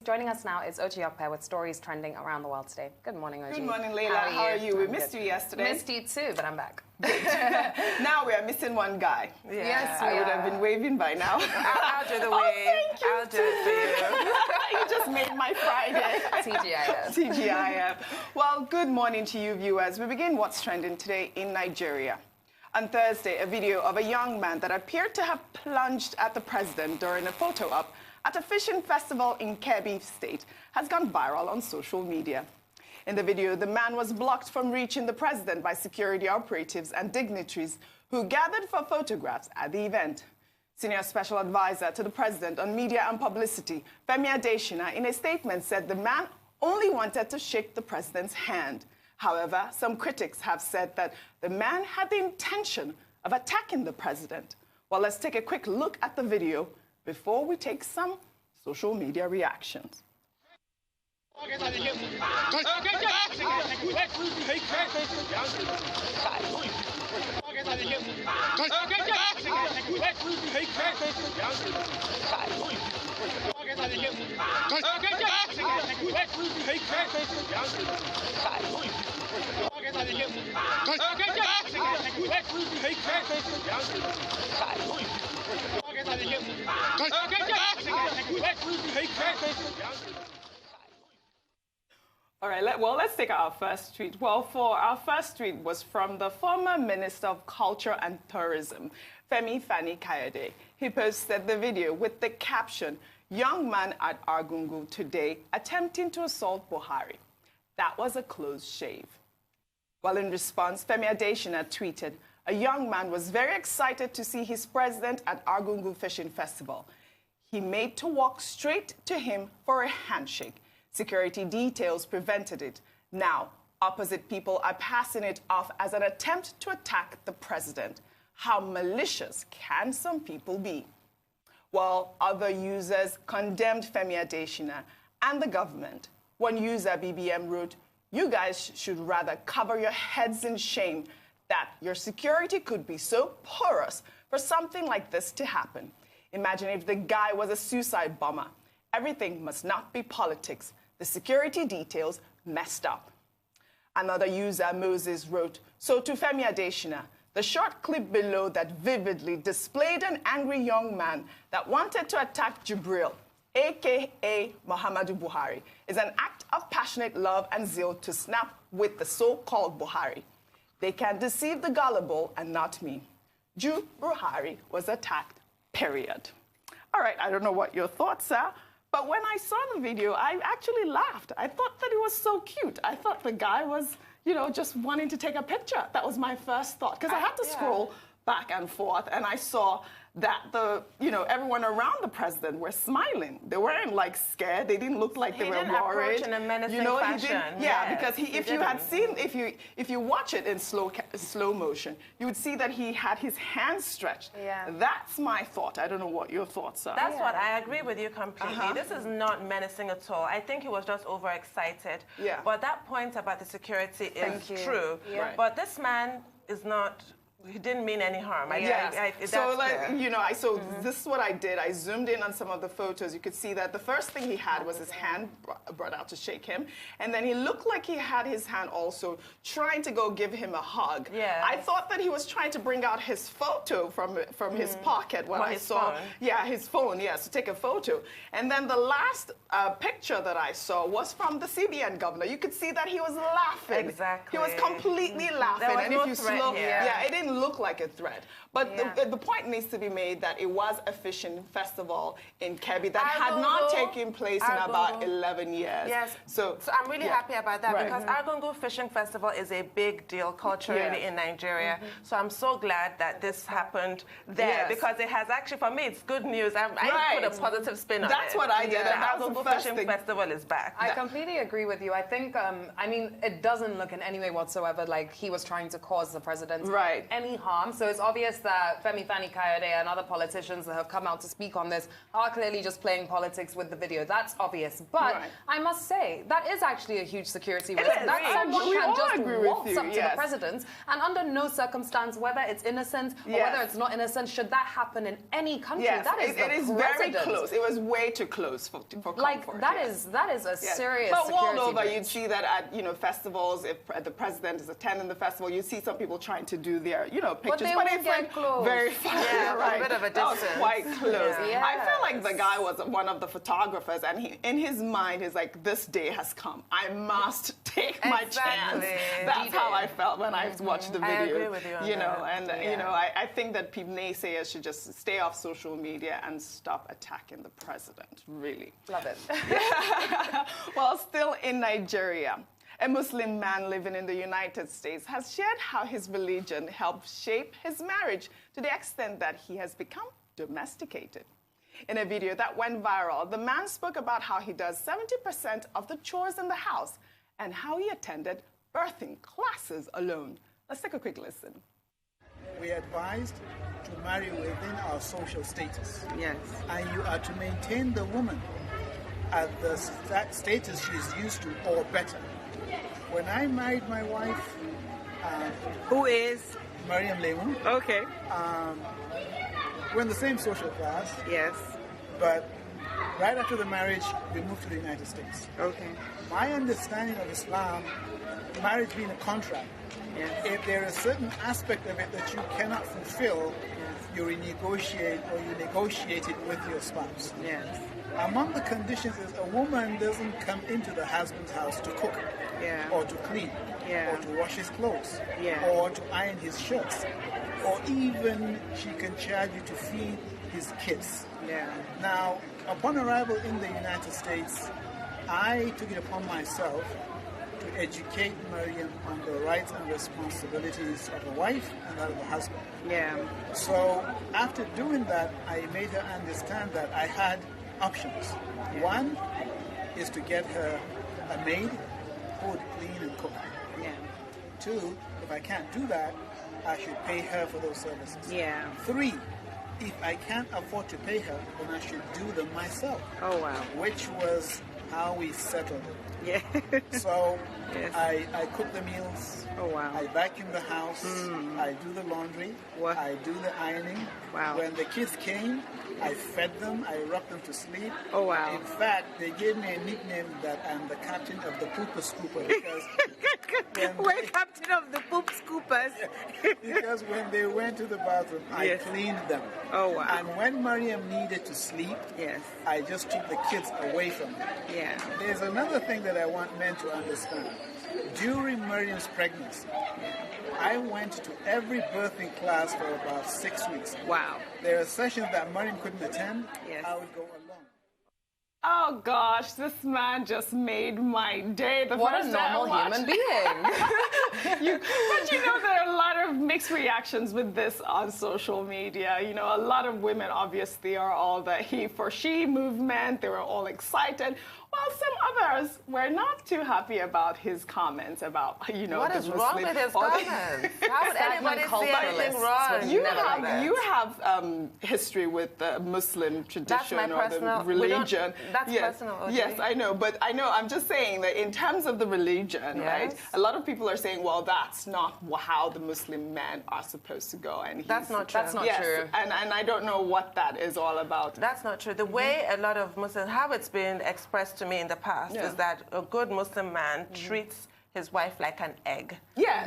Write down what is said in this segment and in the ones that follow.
Joining us now is Ochi Okpe with stories trending around the world today. Good morning, Ochi. Good morning, Leila. How are you? We missed you yesterday. Missed you too, but I'm back. Now we are missing one guy. Yeah. Yes, I would have been waving by now. I'll do the wave. I'll do it for you. You just made my Friday. TGIF. TGIF. Well, good morning to you viewers. We begin what's trending today in Nigeria. On Thursday, a video of a young man that appeared to have plunged at the president during a photo op at a fishing festival in Kebbi State has gone viral on social media. In the video, the man was blocked from reaching the president by security operatives and dignitaries who gathered for photographs at the event. Senior Special Advisor to the President on Media and Publicity, Femi Adesina, in a statement said the man only wanted to shake the president's hand. However, some critics have said that the man had the intention of attacking the president. Well, let's take a quick look at the video before we take some social media reactions. All right, let's take our first tweet. Well, for our first tweet was from the former Minister of Culture and Tourism, Femi Fani-Kayode. He posted the video with the caption, "Young man at Argungu today attempting to assault Buhari. That was a close shave." Well, in response, Femi Adesina tweeted, "A young man was very excited to see his president at Argungu Fishing Festival. He made to walk straight to him for a handshake. Security details prevented it. Now, opposite people are passing it off as an attempt to attack the president. How malicious can some people be?" Well, other users condemned Femi Adesina and the government. One user, BBM, wrote, "You guys should rather cover your heads in shame that your security could be so porous for something like this to happen. Imagine if the guy was a suicide bomber. Everything must not be politics. The security details messed up." Another user, Moses, wrote, "So to Femi Adesina, the short clip below that vividly displayed an angry young man that wanted to attack Jibril, a.k.a. Muhammadu Buhari, is an act of passionate love and zeal to snap with the so-called Buhari. They can deceive the gullible and not me. Jew Buhari was attacked, period." All right, I don't know what your thoughts are, but when I saw the video, I actually laughed. I thought that it was so cute. I thought the guy was, just wanting to take a picture. That was my first thought, because I had to scroll back and forth, and I saw that everyone around the president were smiling. They weren't like scared. They didn't look like they were worried. He didn't approach in a menacing fashion. Because if you watch it in slow motion, you would see that he had his hands stretched. Yeah. That's my thought. I don't know what your thoughts are. That's what I agree with you completely. This is not menacing at all. I think he was just overexcited. Yeah. But that point about the security is true. Yeah. Right. But this man is not. He didn't mean any harm. This is what I did. I zoomed in on some of the photos. You could see that the first thing he had was his hand brought out to shake him. And then he looked like he had his hand also trying to go give him a hug. Yeah. I thought that he was trying to bring out his photo from his pocket when I saw. Phone. Yeah, his phone, yes, to take a photo. And then the last picture that I saw was from the CBN governor. You could see that he was laughing. Exactly. He was completely laughing. There was and no if you threat slow, here. it didn't look like a threat. But the point needs to be made that it was a fishing festival in Kebbi that had not taken place in about 11 years. Yes. So I'm really happy about that because Argungu Fishing Festival is a big deal culturally in Nigeria. So I'm so glad that this happened there because it has actually, for me, it's good news. I put a positive spin on it. That's what I did. The Argungu Fishing Festival is back. I completely agree with you. I think, it doesn't look in any way whatsoever like he was trying to cause the president any harm. So it's obvious that Femi Fani-Kayode and other politicians that have come out to speak on this are clearly just playing politics with the video. That's obvious. But I must say, that is actually a huge security risk. That someone can just waltz up to the president, and under no circumstance, whether it's innocent or whether it's not innocent, should that happen in any country. That is it is very close. It was way too close for comfort. That is a serious But security all over, breach. you'd see that at festivals, if the president is attending the festival, you see some people trying to do their pictures, but it's like very far. A bit of a distance. That was quite close. I feel like the guy was one of the photographers, and in his mind, he's like, this day has come. I must take my chance. That's how I felt when I watched the video. I agree with you on that. I think that naysayers should just stay off social media and stop attacking the president, really. Love it. Well, still in Nigeria, a Muslim man living in the United States has shared how his religion helped shape his marriage to the extent that he has become domesticated. In a video that went viral, the man spoke about how he does 70% of the chores in the house and how he attended birthing classes alone. Let's take a quick listen. We are advised to marry within our social status. Yes. And you are to maintain the woman at the status she is used to or better. When I married my wife, who is Mariam Lemu, okay, we're in the same social class. Yes. But right after the marriage, we moved to the United States. Okay. My understanding of Islam, marriage being a contract, if there is a certain aspect of it that you cannot fulfill, you renegotiate or you negotiate it with your spouse. Yes. Among the conditions is a woman doesn't come into the husband's house to cook or to clean or to wash his clothes or to iron his shirts, or even she can charge you to feed his kids. Now, upon arrival in the United States, I took it upon myself to educate Mariam on the rights and responsibilities of a wife and that of a husband. So after doing that, I made her understand that I had options. One is to get her a maid who would clean and cook. Two, if I can't do that, I should pay her for those services. Three, if I can't afford to pay her, then I should do them myself. Oh, wow. Which was how we settled it. So I cook the meals. Oh, wow. I vacuum the house. I do the laundry. I do the ironing. Wow. When the kids came, I fed them. I rocked them to sleep. Oh, wow. In fact, they gave me a nickname that I'm the captain of the pooper scooper because we're captain of the poop scoopers. because when they went to the bathroom, I cleaned them. Oh, wow. And when Mariam needed to sleep, I just took the kids away from her. There's another thing that I want men to understand. During Mariam's pregnancy, I went to every birthing class for about 6 weeks. Wow. There are sessions that Mariam couldn't attend. I would go along. Oh gosh, this man just made my day. What a normal human being. But there are a lot of mixed reactions with this on social media. A lot of women obviously are all the he for she movement. They were all excited. While some others were not too happy about his comments about, what is wrong with his comments? How would anybody see anything wrong? You have history with the Muslim tradition or the religion. That's personal. Okay. Yes, I know. But I'm just saying that in terms of the religion, right, a lot of people are saying, well, that's not how the Muslim men are supposed to go. And that's not true. That's not true. And I don't know what that is all about. That's not true. The way a lot of Muslims, how it's been expressed to me in the past is that a good Muslim man treats his wife like an egg.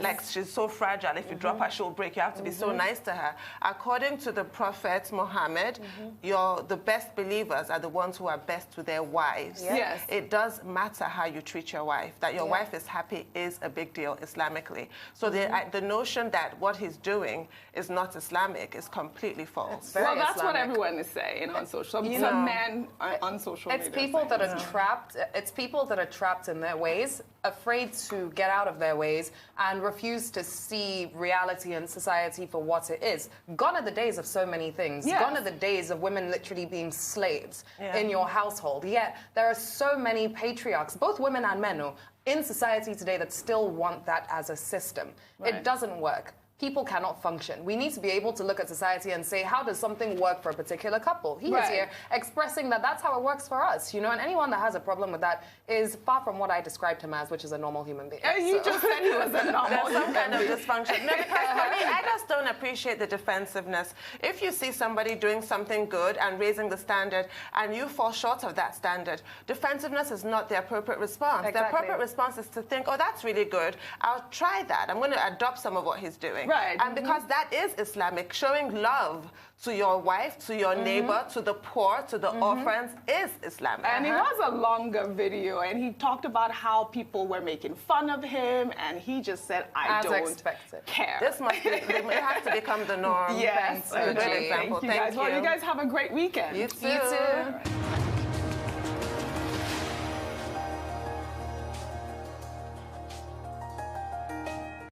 Like she's so fragile. If you drop her, she'll break. You have to be so nice to her. According to the Prophet Muhammad, the best believers are the ones who are best to their wives. It does matter how you treat your wife. That your wife is happy is a big deal Islamically. So the notion that what he's doing is not Islamic is completely false. Well, that's what everyone is saying on social media. Some men on social media. It's people that are trapped. It's people that are trapped in their ways, afraid to get out of their ways, and refuse to see reality and society for what it is. Gone are the days of so many things. Gone are the days of women literally being slaves in your household. Yet there are so many patriarchs, both women and men, in society today that still want that as a system. It doesn't work. people cannot function. We need to be able to look at society and say, how does something work for a particular couple? He is here expressing that that's how it works for us, you know, and anyone that has a problem with that is far from what I described him as, which is a normal human being. You just said he was a normal There's some kind of dysfunction. No, because for me, I just don't appreciate the defensiveness. If you see somebody doing something good and raising the standard and you fall short of that standard, defensiveness is not the appropriate response. Exactly. The appropriate response is to think, oh, that's really good. I'll try that. I'm going to adopt some of what he's doing. Right. And because that is Islamic, showing love to your wife, to your neighbor, to the poor, to the orphans is Islamic. And it was a longer video, and he talked about how people were making fun of him, and he just said, I don't care. This must be, it has to become the norm. Yes. Thanks. Good example. Thank you guys. Well, you guys have a great weekend. You too. You too.